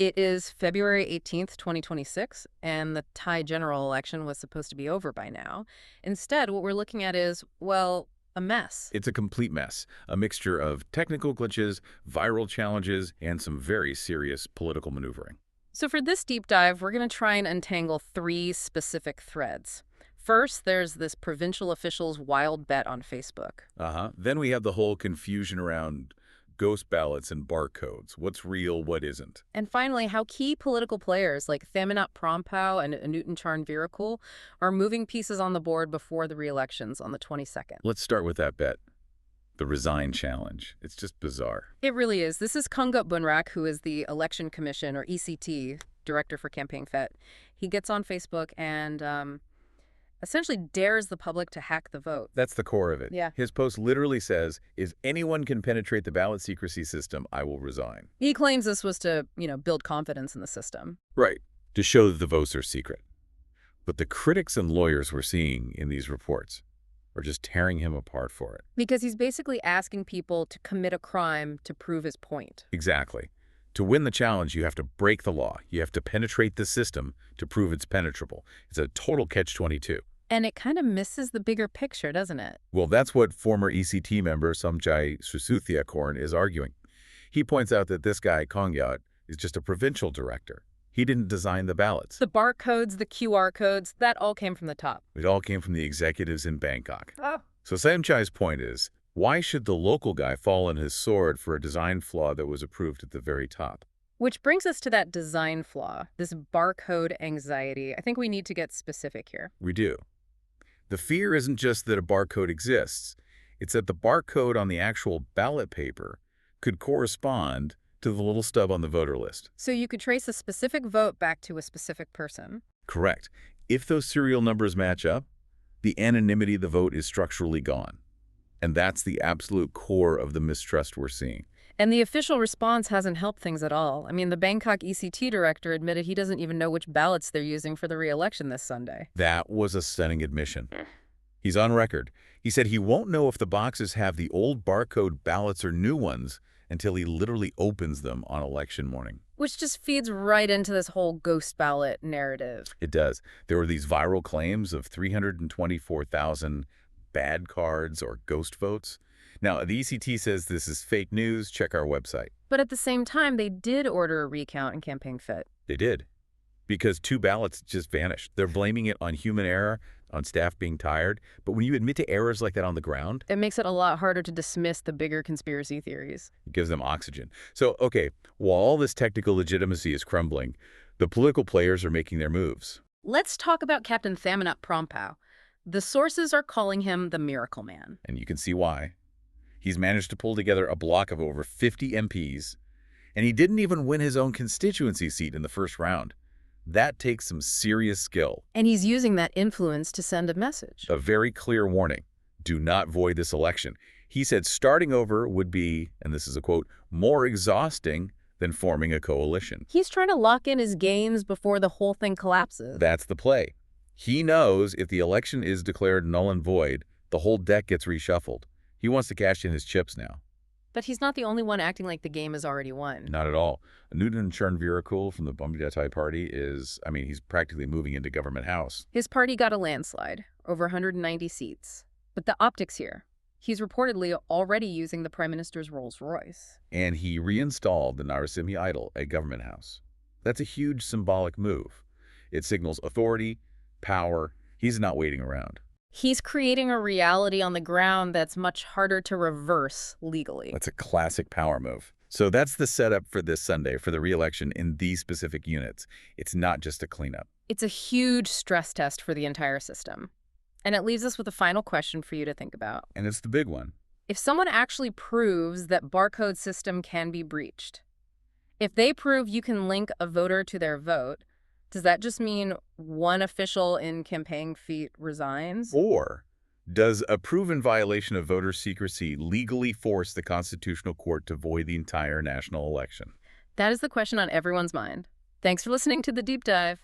It is February 18th, 2026, and the Thai general election was supposed to be over by now. Instead, what we're looking at is, well, a mess. It's a complete mess, a mixture of technical glitches, viral challenges, and some very serious political maneuvering. So for this deep dive, we're going to try and untangle three specific threads. First, there's this provincial official's wild bet on Facebook. Then we have the whole confusion around ghost ballots and barcodes. What's real, what isn't? And finally, how key political players like Thamanat Prompau and Anutin Charnvirakul are moving pieces on the board before the re-elections on the 22nd. Let's start with that bet. The resign challenge. It's just bizarre. It really is. This is Kungup Bunrak, who is the Election Commission, or ECT, Director for Campaign FET. He gets on Facebook and essentially dares the public to hack the vote. That's the core of it. Yeah. His post literally says, if anyone can penetrate the ballot secrecy system, I will resign. He claims this was to, build confidence in the system. Right. To show that the votes are secret. But the critics and lawyers we're seeing in these reports are just tearing him apart for it. Because he's basically asking people to commit a crime to prove his point. Exactly. To win the challenge, you have to break the law. You have to penetrate the system to prove it's penetrable. It's a total catch-22. And it kind of misses the bigger picture, doesn't it? Well, that's what former ECT member Somchai Susuthiakorn is arguing. He points out that this guy, Kongyat, is just a provincial director. He didn't design the ballots. The barcodes, the QR codes, that all came from the top. It all came from the executives in Bangkok. Oh. So Somchai's point is, why should the local guy fall on his sword for a design flaw that was approved at the very top? Which brings us to that design flaw, this barcode anxiety. I think we need to get specific here. We do. The fear isn't just that a barcode exists. It's that the barcode on the actual ballot paper could correspond to the little stub on the voter list. So you could trace a specific vote back to a specific person. Correct. If those serial numbers match up, the anonymity of the vote is structurally gone. And that's the absolute core of the mistrust we're seeing. And the official response hasn't helped things at all. I mean, the Bangkok ECT director admitted he doesn't even know which ballots they're using for the re-election this Sunday. That was a stunning admission. He's on record. He said he won't know if the boxes have the old barcode ballots or new ones until he literally opens them on election morning. Which just feeds right into this whole ghost ballot narrative. It does. There were these viral claims of 324,000 bad cards or ghost votes. Now, the ECT says this is fake news. Check our website. But at the same time, they did order a recount in Campaign FET. They did. Because 2 ballots just vanished. They're blaming it on human error, on staff being tired. But when you admit to errors like that on the ground, it makes it a lot harder to dismiss the bigger conspiracy theories. It gives them oxygen. So, okay, while all this technical legitimacy is crumbling, the political players are making their moves. Let's talk about Captain Thamanat Prompau. The sources are calling him the Miracle Man. And you can see why. He's managed to pull together a block of over 50 MPs, and he didn't even win his own constituency seat in the first round. That takes some serious skill. And he's using that influence to send a message. A very clear warning. Do not void this election. He said starting over would be, and this is a quote, more exhausting than forming a coalition. He's trying to lock in his gains before the whole thing collapses. That's the play. He knows if the election is declared null and void, the whole deck gets reshuffled. He wants to cash in his chips now. But he's not the only one acting like the game is already won. Not at all. Anutin Charnvirakul from the Bumdidatai party he's practically moving into government house. His party got a landslide, over 190 seats. But the optics here. He's reportedly already using the Prime Minister's Rolls Royce. And he reinstalled the Narasimha idol at government house. That's a huge symbolic move. It signals authority, power. He's not waiting around. He's creating a reality on the ground that's much harder to reverse legally. That's a classic power move. So that's the setup for this Sunday for the re-election in these specific units. It's not just a cleanup. It's a huge stress test for the entire system. And it leaves us with a final question for you to think about. And it's the big one. If someone actually proves that barcode system can be breached, if they prove you can link a voter to their vote, does that just mean one official in Campaign FET resigns? Or does a proven violation of voter secrecy legally force the Constitutional Court to void the entire national election? That is the question on everyone's mind. Thanks for listening to The Deep Dive.